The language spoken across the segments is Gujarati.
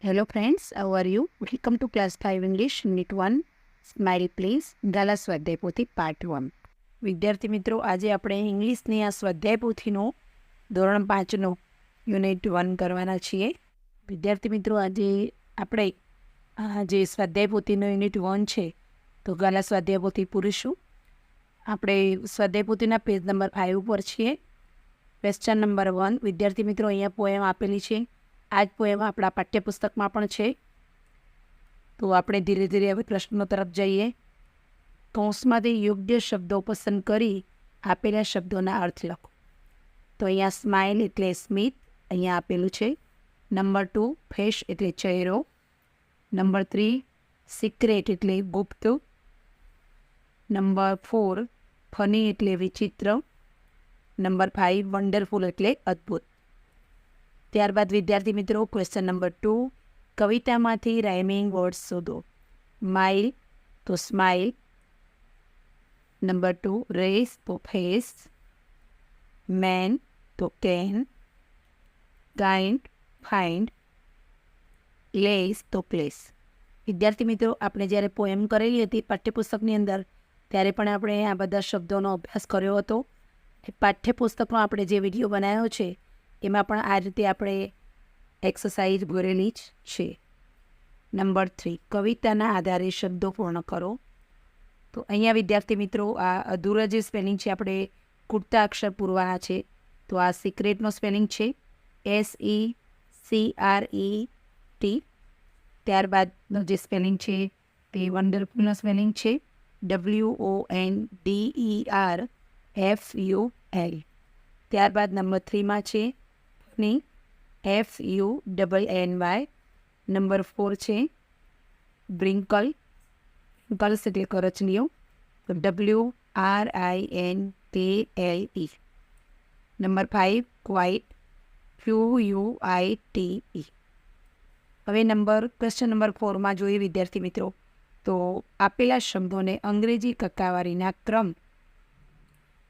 Hello friends, how are you? Welcome to class 5 English Unit 1 Smile Please ગાલા સ્વાધ્યાય પોથી પાર્ટ 1. વિદ્યાર્થી મિત્રો, આજે આપણે ઇંગ્લિશની આ સ્વાધ્યાય પોથીનો ધોરણ 5નો યુનિટ 1 કરવાના છીએ. વિદ્યાર્થી મિત્રો, આજે આપણે જે સ્વાધ્યાય પોથીનો યુનિટ 1 છે તો ગાલા સ્વાધ્યાય પોથી પૂરીશું. આપણે સ્વાધ્યાય પોથીના પેજ નંબર 5 ઉપર છીએ. Question number 1. વિદ્યાર્થી મિત્રો, અહીંયા પોએમ આપેલી છે. આ જ પોએમ આપણા પાઠ્યપુસ્તકમાં પણ છે. તો આપણે ધીરે ધીરે હવે પ્રશ્નો તરફ જઈએ. કૌંસમાંથી યોગ્ય શબ્દો પસંદ કરી આપેલા શબ્દોના અર્થ લખો. તો અહીંયા સ્માઇલ એટલે સ્મિત અહીંયા આપેલું છે. નંબર 2 ફેસ એટલે ચહેરો. નંબર 3 સિક્રેટ એટલે ગુપ્ત. નંબર 4 ફની એટલે વિચિત્ર. નંબર 5 વન્ડરફુલ એટલે અદ્ભુત. ત્યારબાદ વિદ્યાર્થી મિત્રો, ક્વેશ્ચન નંબર 2. કવિતામાંથી રાઇમિંગ વર્ડ્સ શોધો. માઇલ તો સ્માઇલ. નંબર 2 રેસ તો ફેસ. મેન તો કેન. Kind find. લેસ તો પ્લેસ. વિદ્યાર્થી મિત્રો, આપણે જ્યારે પોએમ કરેલી હતી પાઠ્યપુસ્તકની અંદર ત્યારે પણ આપણે આ બધા શબ્દોનો અભ્યાસ કર્યો હતો. પાઠ્યપુસ્તકમાં આપણે જે વિડીયો બનાવ્યો છે એમાં પણ આ રીતે આપણે એક્સરસાઇઝ ભરેલી જ છે. નંબર 3 કવિતાના આધારે શબ્દો પૂર્ણ કરો. તો અહીંયા વિદ્યાર્થી મિત્રો, આ અધૂરા જે સ્પેલિંગ છે આપણે ખૂટતા અક્ષર પૂરવાના છે. તો આ સિક્રેટનો સ્પેલિંગ છે SECRET. ત્યારબાદનો જે સ્પેલિંગ છે તે વન્ડરફુલનો સ્પેલિંગ છે WONDERFUL. ત્યારબાદ નંબર 3માં છે ફની FUNNY. નંબર 4 છે બ્રિંકલ. બ્રિંકલ્સ એટલે કરચલીઓ તો WRINKLE. Number 5 quite QUITE. હવે ક્વેશ્ચન નંબર 4માં જોઈએ વિદ્યાર્થી મિત્રો. તો આપેલા શબ્દોને અંગ્રેજી ટકાવારીના ક્રમ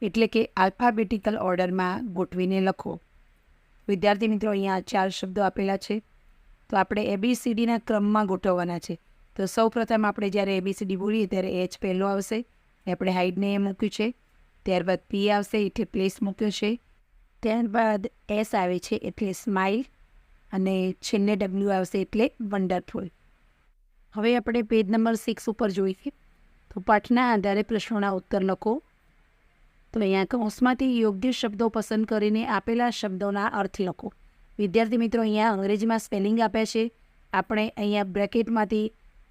એટલે કે આલ્ફાબેટિકલ ઓર્ડરમાં ગોઠવીને લખો. વિદ્યાર્થી મિત્રો, અહીંયા 4 શબ્દો આપેલા છે. તો આપણે ABCDના ક્રમમાં ગોઠવવાના છે. તો સૌપ્રથમ આપણે જ્યારે ABCD બોલીએ ત્યારે H પહેલો આવશે, આપણે હાઇડને એ મૂક્યું છે. ત્યારબાદ P આવશે એટલે પ્લેસ મૂક્યો છે. ત્યારબાદ S આવે છે એટલે સ્માઇલ, અને છેલ્લે W આવશે એટલે વન્ડરફુલ. હવે આપણે પેજ નંબર 6 ઉપર જોઈએ. તો પાઠના આધારે પ્રશ્નોના ઉત્તર લખો. તો અહીંયા કૌંસમાંથી યોગ્ય શબ્દો પસંદ કરીને આપેલા શબ્દોના અર્થ લખો. વિદ્યાર્થી મિત્રો, અહીંયા અંગ્રેજીમાં સ્પેલિંગ આપ્યા છે. આપણે અહીંયા બ્રેકેટમાંથી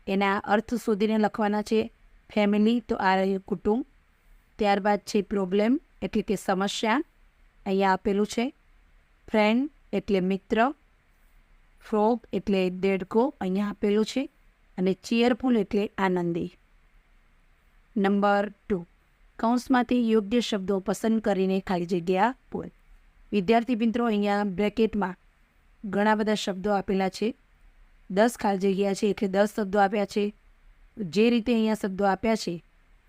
એના અર્થ શોધીને લખવાના છે. ફેમિલી તો આ રહ્યું કુટુંબ. ત્યારબાદ છે પ્રોબ્લેમ એટલે કે સમસ્યા, અહીંયા આપેલું છે. ફ્રેન્ડ એટલે મિત્ર. ફ્રોગ એટલે દેડકો, અહીંયા આપેલું છે. અને ચીયરફુલ એટલે આનંદી. નંબર 2 કૌંસમાંથી યોગ્ય શબ્દો પસંદ કરીને ખાલી જગ્યા પૂર. વિદ્યાર્થી મિત્રો, અહીંયા બ્રેકેટમાં ઘણા બધા શબ્દો આપેલા છે. 10 ખાલી જગ્યા છે એટલે 10 શબ્દો આપ્યા છે. જે રીતે અહીંયા શબ્દો આપ્યા છે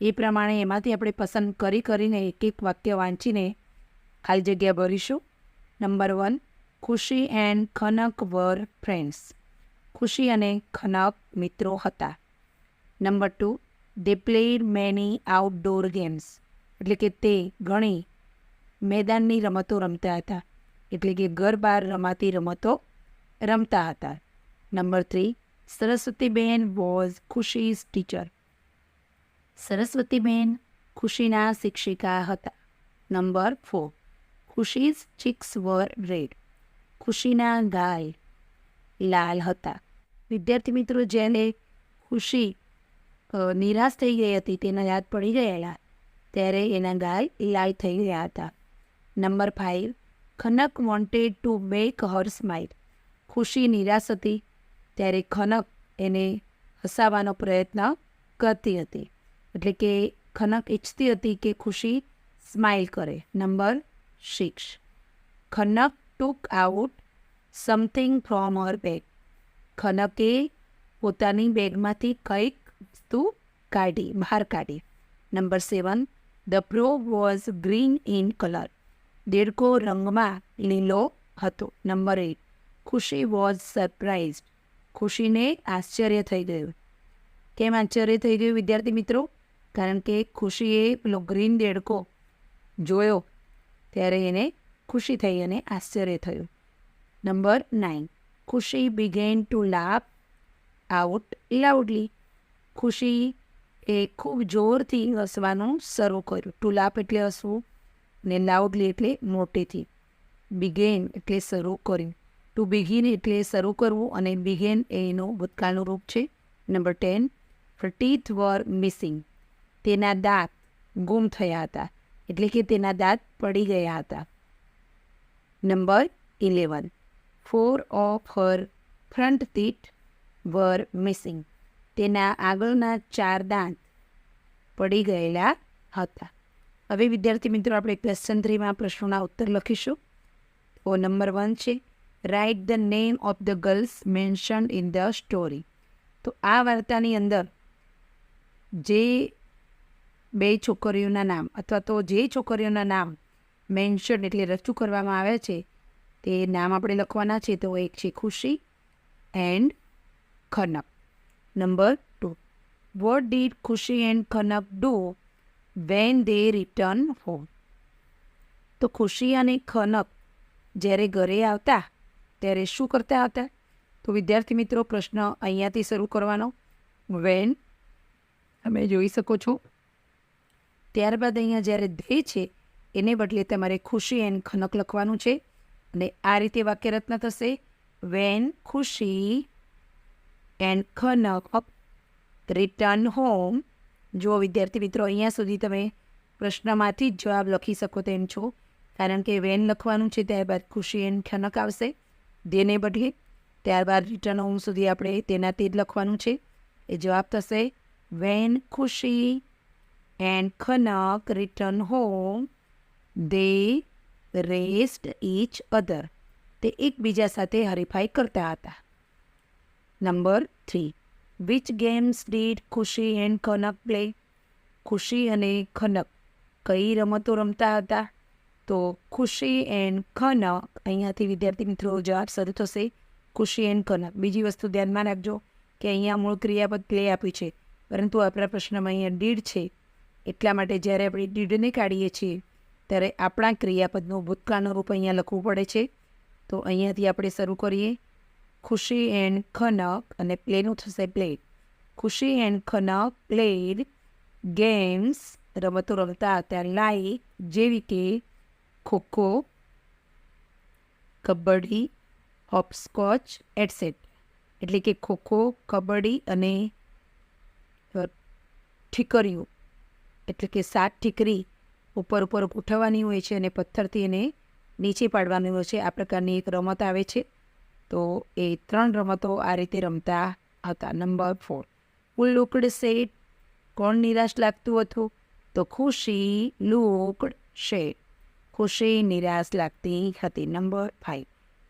એ પ્રમાણે એમાંથી આપણે પસંદ કરીને એક એક વાક્ય વાંચીને ખાલી જગ્યા ભરીશું. નંબર 1 ખુશી એન્ડ ખનક વર ફ્રેન્ડ્સ. ખુશી અને ખનક મિત્રો હતા. નંબર 2 દે પ્લેડ મેની આઉટડોર ગેમ્સ. એટલે કે તે ઘણી મેદાનની રમતો રમતા હતા, એટલે કે ઘર બહાર રમાતી રમતો રમતા હતા. Number 3 Saraswatiben was Khushi's teacher. Saraswatiben ખુશીના શિક્ષિકા હતા. Number 4 Khushi's cheeks were red. ખુશીના ગાલ લાલ હતા. વિદ્યાર્થી મિત્રો, જેને ખુશી નિરાશ થઈ ગઈ હતી, તેના યાદ પડી ગયેલા ત્યારે એના ગાલ લાલ થઈ ગયા હતા. Number 5 Khanak wanted to make Har smile. ખુશી નિરાશ હતી ત્યારે ખનક એને હસાવવાનો પ્રયત્ન કરતી હતી, એટલે કે ખનક ઈચ્છતી હતી કે ખુશી સ્માઇલ કરે. Number 6 Khanak took out something from her bag. ખનકે પોતાની બેગમાંથી કંઈક વસ્તુ બહાર કાઢી. Number 7 the frog was green in colour. દેડકો રંગમાં લીલો હતો. નંબર 8 ખુશી વોઝ સરપ્રાઇઝડ. ખુશીને આશ્ચર્ય થઈ ગયું. કેમ આશ્ચર્ય થઈ ગયું વિદ્યાર્થી મિત્રો? કારણ કે ખુશીએ પેલો ગ્રીન દેડકો જોયો ત્યારે એને ખુશી થઈ અને આશ્ચર્ય થયું. Number 9, Khushi began to laugh out loudly. Khushi એ ખૂબ જોરથી હસવાનું શરૂ કર્યું. ટુ લાફ એટલે હસવું ને લાઉડલી એટલે મોટેથી. બિગેન એટલે શરૂ કર્યું. ટુ બિગિન એટલે શરૂ કરવું અને બિગેન એનું ભૂતકાળનું રૂપ છે. Number 10, her teeth were missing. તેના દાંત ગુમ થયા હતા એટલે કે તેના દાંત પડી ગયા હતા. Number 11, 4 of her front teeth were missing. તેના આગળના 4 દાંત પડી ગયેલા હતા. હવે વિદ્યાર્થી મિત્રો આપણે ક્વેશ્ચન 3માં પ્રશ્નોના ઉત્તર લખીશું. તો નંબર 1 છે, write the name of the girls mentioned in the story. તો આ વાર્તાની અંદર જે 2 છોકરીઓના નામ અથવા તો જે છોકરીઓના નામ મેન્શન એટલે રજૂ કરવામાં આવે છે તે નામ આપણે લખવાના છે. તો એક છે Khushi and Khanak. Number 2, what did Khushi and Khanak do when they return home. તો ખુશી અને ખનક જ્યારે ઘરે આવતા ત્યારે શું કરતા હતા? તો વિદ્યાર્થી મિત્રો પ્રશ્ન અહીંયાથી શરૂ કરવાનો. વેન તમે જોઈ શકો છો. ત્યારબાદ અહીંયા જ્યારે ધે છે એને બદલે તમારે ખુશી એન્ડ ખનક લખવાનું છે અને આ રીતે વાક્યરચના થશે, when Khushi and Khanak return home. જો વિદ્યાર્થી મિત્રો અહીંયા સુધી તમે પ્રશ્નમાંથી જ જવાબ લખી શકો તેમ છો, કારણ કે વેન લખવાનું છે ત્યારબાદ ખુશી એન્ડ ખનક આવશે ધેને બદલે. ત્યારબાદ રિટર્ન હોમ સુધી આપણે તેનાથી જ લખવાનું છે. એ જવાબ થશે when Khushi and Khanak return home they raced each other. તે એકબીજા સાથે હરીફાઈ કરતા હતા. Number 3, which games did Khushi and Khanak play. Khushi અને ખનક કઈ રમતો રમતા હતા? તો ખુશી એન્ડ ખનક અહીંયાથી વિદ્યાર્થી મિત્રો જવાબ શરૂ થશે ખુશી એન્ડ ખનક. બીજી વસ્તુ ધ્યાનમાં રાખજો કે અહીંયા મૂળ ક્રિયાપદ પ્લે આપ્યું છે, પરંતુ આપણા પ્રશ્નમાં અહીંયા ડીડ છે. એટલા માટે જ્યારે આપણે ડીડને કાઢીએ છીએ ત્યારે આપણા ક્રિયાપદનું ભૂતકાળનું રૂપ અહીંયા લખવું પડે છે. તો અહીંયાથી આપણે શરૂ કરીએ ખુશી એન્ડ ખનક અને પ્લેનું થશે પ્લેડ. ખુશી એન્ડ ખનક પ્લેડ ગેમ્સ રમતો રમતા હતા લાઈક જેવી કે ખોખો, કબડ્ડી, હોપસ્કોચ એટસેટ. એટલે કે ખોખો, કબડ્ડી અને ઠીકરીઓ એટલે કે 7 ઠીકરી ઉપર ઉઠાવવાની હોય છે અને પથ્થરથી એને નીચે પાડવાની હોય છે. આ પ્રકારની એક રમત આવે છે. તો એ 3 રમતો આ રીતે રમતા હતા. નંબર 4, હુ લુકડ સેડ. કોણ નિરાશ લાગતું હતું? તો ખુશી લુકડ શેડ. ખુશી નિરાશ લાગતી હતી. Number 5,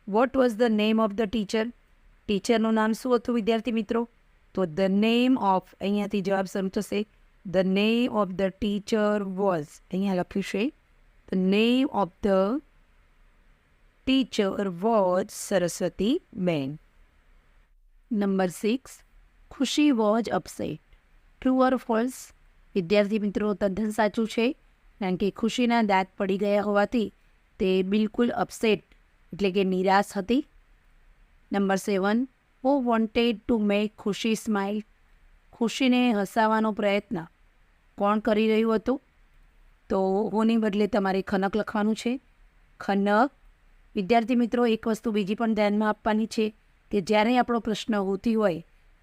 what was the name of the teacher. ટીચરનું નામ શું હતું વિદ્યાર્થી મિત્રો? તો ધ નેમ ઓફ અહીંયાથી જવાબ શરૂ થશે the name of the teacher was. અહીંયા લખ્યું છે the name of the teacher was Saraswati બેન. નંબર 6, ખુશી was upset. True or false. વિદ્યાર્થી મિત્રો તદ્દન સાચું છે, કારણ કે ખુશીના દાંત પડી ગયા હોવાથી તે બિલકુલ અપસેટ એટલે કે નિરાશ હતી. Number 7, who wanted to make Khushi smile. ખુશીને હસાવવાનો પ્રયત્ન કોણ કરી રહ્યું હતું? તો હુની બદલે તમારે ખનક લખવાનું છે. ખનક. વિદ્યાર્થી મિત્રો એક વસ્તુ બીજી પણ ધ્યાનમાં આપવાની છે કે જ્યારે આપણો પ્રશ્ન હોતી હોય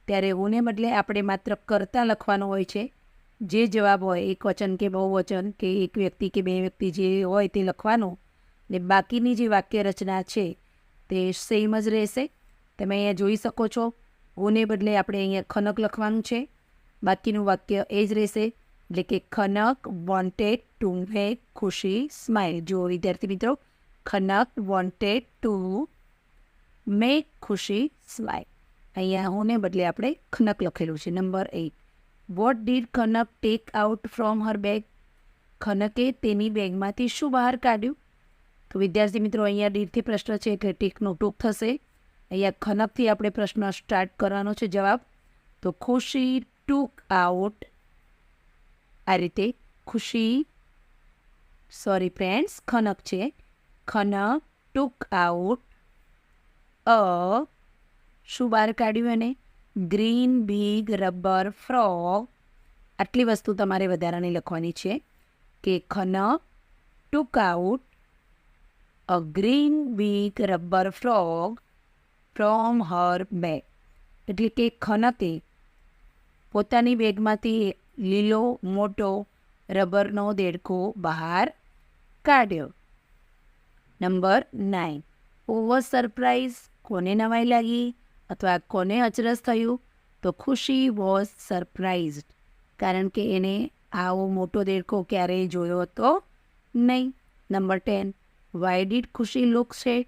ત્યારે હુને બદલે આપણે માત્ર કરતા લખવાનો હોય છે. જે જવાબ હોય એક વચન કે બહુવચન કે એક વ્યક્તિ કે 2 વ્યક્તિ જે હોય તે લખવાનું ને બાકીની જે વાક્ય રચના છે તે સેમ જ રહેશે. તમે અહીંયા જોઈ શકો છો હુને બદલે આપણે અહીંયા ખનક લખવાનું છે, બાકીનું વાક્ય એ જ રહેશે. એટલે કે Khanak wanted to make Khushi smile. જો વિદ્યાર્થી મિત્રો Khanak wanted to make Khushi smile. અહીંયા હુને બદલે આપણે ખનક લખેલું છે. Number 8, what did Khanak take out from her bag. ખનકે તેની બેગમાંથી શું બહાર કાઢ્યું? તો વિદ્યાર્થી મિત્રો અહીંયા ડીડથી પ્રશ્ન છે એટલે ટેકનું ટૂંક થશે અહીંયા ખનકથી આપણે પ્રશ્ન સ્ટાર્ટ કરવાનો છે જવાબ. તો ખુશી ટુક આઉટ, આ રીતે ખુશી, સોરી ફ્રેન્ડ્સ, ખનક છે. ખનક ટુક આઉટ અ, શું બહાર કાઢ્યું એને? Green big rubber frog. આટલી વસ્તુ તમારે વધારાની લખવાની છે કે Khanak took out a green big rubber frog from her bag. એટલે કે ખનકે પોતાની બેગમાંથી લીલો મોટો રબરનો દેડકો બહાર કાઢ્યો. નંબર 9, હુ વોઝ સરપ્રાઇઝ, કોને નવાઈ લાગી અથવા કોને અચરજ થયું? તો ખુશી વોઝ સરપ્રાઇઝડ, કારણ કે એને આવો મોટો દેડકો ક્યારેય જોયો હતો નહીં. નંબર 10, વાય ડીડ ખુશી લુક સેડ,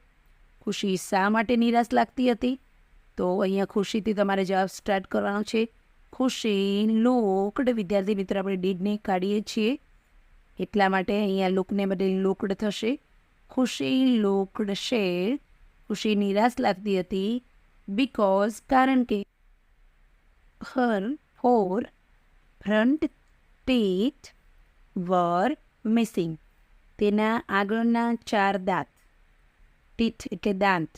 ખુશી શા માટે નિરાશ લાગતી હતી? તો અહીંયા ખુશીથી તમારે જવાબ સ્ટાર્ટ કરવાનો છે. ખુશી લુકડ, વિદ્યાર્થી મિત્રો આપણે ડીડને કાઢીએ છીએ એટલા માટે અહીંયા લુકને બદલે લુકડ થશે. ખુશી લુકડ શેડ, ખુશી નિરાશ લાગતી હતી બીકોઝ, કારણ કે હર 4 ફ્રન્ટ ટીથ વર મિસિંગ, તેના આગળના 4 દાંત, ટીથ એટલે દાંત,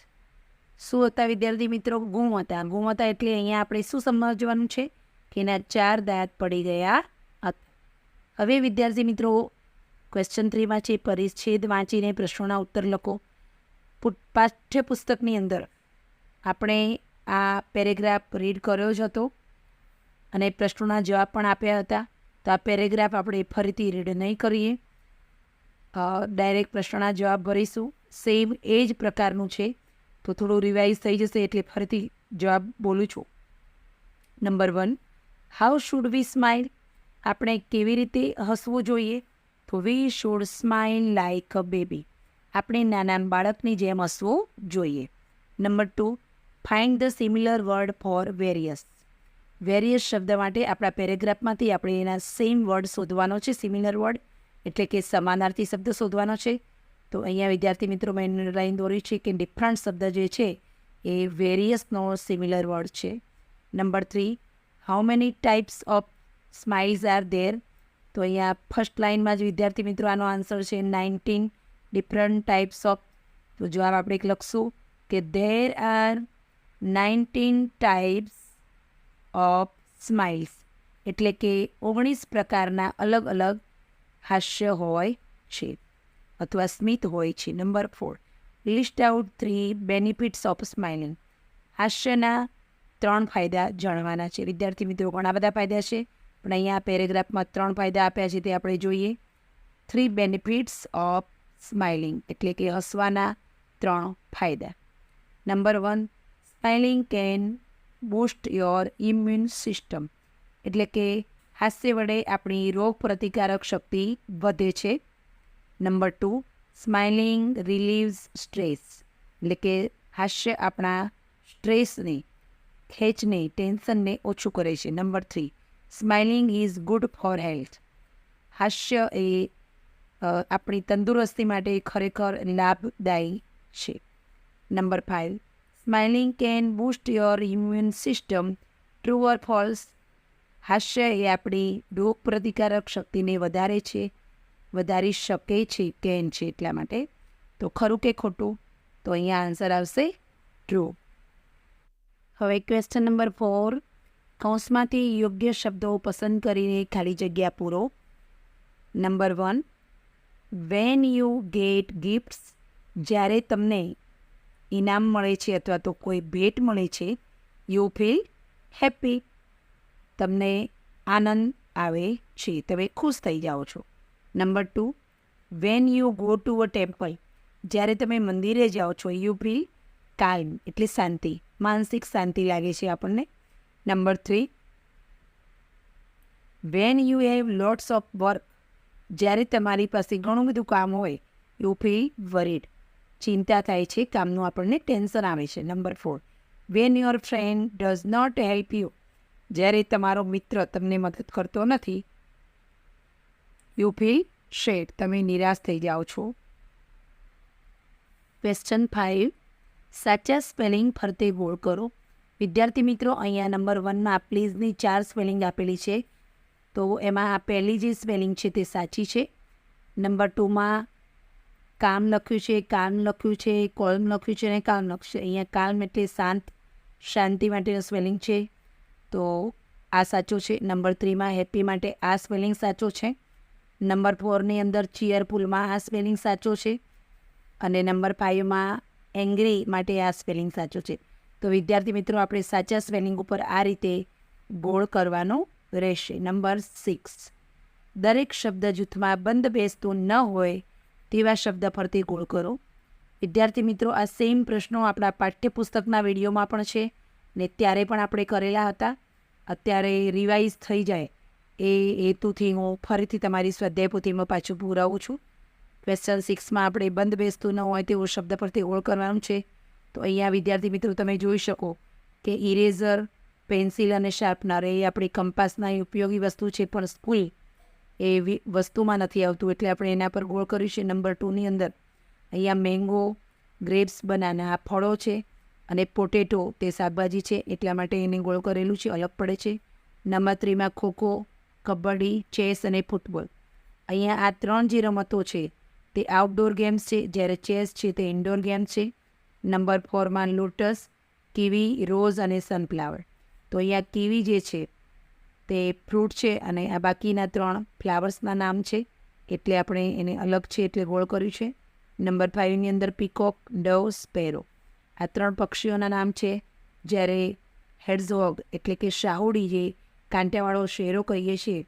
શું હતા વિદ્યાર્થી મિત્રો? ગુણ હતા. ગુણ હતા એટલે અહીંયા આપણે શું સમજવાનું છે કે એના 4 દાંત પડી ગયા હતા. હવે વિદ્યાર્થી મિત્રો ક્વેશ્ચન 3માં છે પરિચ્છેદ વાંચીને પ્રશ્નોના ઉત્તર લખો. પાઠ્યપુસ્તકની અંદર આપણે આ પેરેગ્રાફ રીડ કર્યો જ હતો અને પ્રશ્નોના જવાબ પણ આપ્યા હતા. તો આ પેરેગ્રાફ આપણે ફરીથી રીડ નહીં કરીએ, ડાયરેક્ટ પ્રશ્નોના જવાબ ભરીશું. સેમ એ જ પ્રકારનું છે તો થોડું રિવાઇઝ થઈ જશે એટલે ફરીથી જવાબ બોલું છું. Number 1, how should we smile, આપણે કેવી રીતે હસવું જોઈએ? તો we should smile like a baby, આપણે નાના બાળકની જેમ હસવું જોઈએ. Number 2, find the similar word for various, various શબ્દ માટે આપણા પેરેગ્રાફમાંથી આપણે એના સેમ વર્ડ શોધવાનો છે. સિમિલર વર્ડ એટલે કે સમાનાર્થી શબ્દ શોધવાનો છે. તો અહીંયા વિદ્યાર્થી મિત્રો મેં લાઈન દોરી છે કે ડિફરન્ટ શબ્દ જે છે એ વેરિયસનો સિમિલર વર્ડ છે. Number 3, how many types of smiles are there, તો અહીંયા ફર્સ્ટ લાઇનમાં જ વિદ્યાર્થી મિત્રો આનો આન્સર છે 19 ડિફરન્ટ ટાઈપ્સ ઓફ. તો જવાબ આપણે લખશું કે there are 19 types of smiles, એટલે કે 19 પ્રકારના અલગ અલગ હાસ્ય હોય છે અથવા સ્મિત હોય છે. Number 4, list out 3 benefits of smiling, હાસ્યના 3 ફાયદા જાણવાના છે. વિદ્યાર્થી મિત્રો ઘણા બધા ફાયદા છે પણ અહીંયા પેરેગ્રાફમાં 3 ફાયદા આપ્યા છે તે આપણે જોઈએ. 3 બેનિફિટ્સ ઓફ સ્માઇલિંગ એટલે કે હસવાના 3 ફાયદા. Number 1, smiling can boost your immune system, એટલે કે હાસ્ય વડે આપણી રોગ પ્રતિકારક શક્તિ વધે છે. નંબર 2, સ્માઇલિંગ રિલીવ્સ સ્ટ્રેસ, એટલે કે હાસ્ય આપણા સ્ટ્રેસને, ખેંચને, ટેન્શનને ઓછું કરે છે. Number 3, smiling is good for health, હાસ્ય એ આપણી તંદુરસ્તી માટે ખરેખર લાભદાયી છે. Number 5, smiling can boost your immune system, true or false, હાસ્ય એ આપણી રોગ પ્રતિકારક શક્તિને વધારે છે, વધારી શકે છે, કેન છે એટલા માટે. તો ખરું કે ખોટું? તો અહીંયા આન્સર આવશે ટ્રુ. હવે ક્વેશ્ચન નંબર 4, કૌંસમાંથી યોગ્ય શબ્દો પસંદ કરીને ખાલી જગ્યા પૂરો. Number 1, when you get gifts, જ્યારે તમને ઇનામ મળે છે અથવા તો કોઈ ભેટ મળે છે, યુ ફીલ હેપી, તમને આનંદ આવે છે, તમે ખુશ થઈ જાઓ છો. Number 2, when you go to a temple, જ્યારે તમે મંદિરે જાઓ છો, યુ ફીલ કાલ્મ, એટલે શાંતિ, માનસિક શાંતિ લાગે છે આપણને. Number 3, when you have lots of work, જ્યારે તમારી પાસે ઘણું બધું કામ હોય, યુ ફીલ વરીડ, ચિંતા થાય છે, કામનું આપણને ટેન્શન આવે છે. Number 4, when your friend does not help you, જ્યારે તમારો મિત્ર તમને મદદ કરતો નથી, યુ ફીલ શેડ, તમે નિરાશ થઈ જાઓ છો. ક્વેશ્ચન 5, સાચા સ્પેલિંગ ફરતે ગોળ કરો. વિદ્યાર્થી મિત્રો, અહીંયા નંબર 1માં પ્લીઝની 4 સ્પેલિંગ આપેલી છે. તો એમાં આ પહેલી જે સ્પેલિંગ છે તે સાચી છે. નંબર 2માં કામ લખ્યું છે, કામ લખ્યું છે, કોલમ લખ્યું છે અને કામ લખ્યું છે. અહીંયા કામ એટલે શાંત, શાંતિ માટેનું સ્પેલિંગ છે, તો આ સાચો છે. નંબર 3માં હેપી માટે આ સ્પેલિંગ સાચો છે. નંબર 4ની અંદર ચીયરફુલમાં આ સ્પેલિંગ સાચો છે. અને નંબર 5માં એંગ્રી માટે આ સ્પેલિંગ સાચો છે. તો વિદ્યાર્થી મિત્રો, આપણે સાચા સ્પેલિંગ ઉપર આ રીતે ગોળ કરવાનો રહેશે. નંબર 6, દરેક શબ્દ જૂથમાં બંધ બેસતું ન હોય તેવા શબ્દ ફરતે ગોળ કરો. વિદ્યાર્થી મિત્રો, આ સેમ પ્રશ્નો આપણા પાઠ્યપુસ્તકના વિડીયોમાં પણ છે ને ત્યારે પણ આપણે કરેલા હતા. અત્યારે રિવાઇઝ થઈ જાય એ હેતુથી હું ફરીથી તમારી સ્વાધ્યાય પોથીમાં પાછું પુરાવું છું. ક્વેશ્ચન 6માં આપણે બંધ બેસતું ન હોય તેવો શબ્દ પરથી ગોળ કરવાનું છે. તો અહીંયા વિદ્યાર્થી મિત્રો તમે જોઈ શકો કે ઇરેઝર, પેન્સિલ અને શાર્પનર એ આપણી કંપાસના ઉપયોગી વસ્તુ છે, પણ સ્કૂલ એ વસ્તુમાં નથી આવતું એટલે આપણે એના પર ગોળ કરીશું. નંબર 2ની અંદર અહીંયા મેંગો, ગ્રેપ્સ, બનાના આ ફળો છે અને પોટેટો તે શાકભાજી છે, એટલા માટે એને ગોળ કરેલું છે, અલગ પડે છે. નંબર 3માં ખોખો, કબડ્ડી, ચેસ અને ફૂટબોલ. અહીંયા આ 3 જે રમતો છે તે આઉટડોર ગેમ્સ છે, જ્યારે ચેસ છે તે ઇન્ડોર ગેમ છે. નંબર 4માં લોટસ, કીવી, રોઝ અને સનફ્લાવર. તો અહીંયા કીવી જે છે તે ફ્રૂટ છે અને આ બાકીના 3 ફ્લાવર્સના નામ છે, એટલે આપણે એને અલગ છે એટલે ગોળ કર્યું છે. નંબર 5ની અંદર પીકોક, ડવ, સ્પેરો આ 3 પક્ષીઓના નામ છે, જ્યારે હેડઝહોગ એટલે કે શાહુડી જે કાંટાવાળો શેરો કહીએ છીએ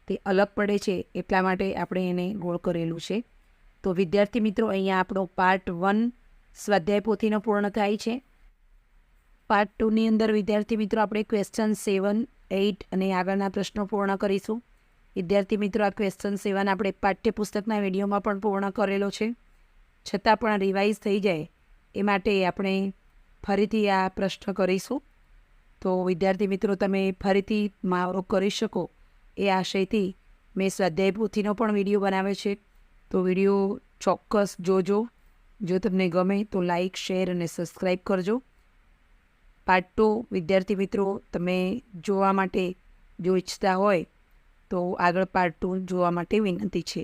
તે અલગ પડે છે, એટલા માટે આપણે એને ગોળ કરેલું છે. તો વિદ્યાર્થી મિત્રો, અહીંયા આપણો પાર્ટ 1 સ્વાધ્યાય પોથીનો પૂર્ણ થાય છે. પાર્ટ 2ની અંદર વિદ્યાર્થી મિત્રો આપણે ક્વેશ્ચન 7, 8 અને આગળના પ્રશ્નો પૂર્ણ કરીશું. વિદ્યાર્થી મિત્રો, આ ક્વેશ્ચન 7 આપણે પાઠ્યપુસ્તકના વિડીયોમાં પણ પૂર્ણ કરેલો છે, છતાં પણ રિવાઇઝ થઈ જાય એ માટે આપણે ફરીથી આ પ્રશ્ન કરીશું. તો વિદ્યાર્થી મિત્રો, તમે ફરીથી મહાવરો કરી શકો એ આશયથી મેં સ્વાધ્યાય પોથીનો પણ વિડીયો બનાવ્યો છે, તો વિડીયો ચોક્કસ જોજો. જો તમને ગમે તો લાઇક, શેર અને સબસ્ક્રાઈબ કરજો. પાર્ટ 2 વિદ્યાર્થી મિત્રો તમે જોવા માટે જો ઈચ્છતા હોય તો આગળ પાર્ટ 2 જોવા માટે વિનંતી છે.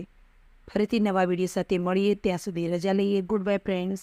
ફરીથી નવા વિડીયો સાથે મળીએ, ત્યાં સુધી રજા લઈએ. Good bye friends.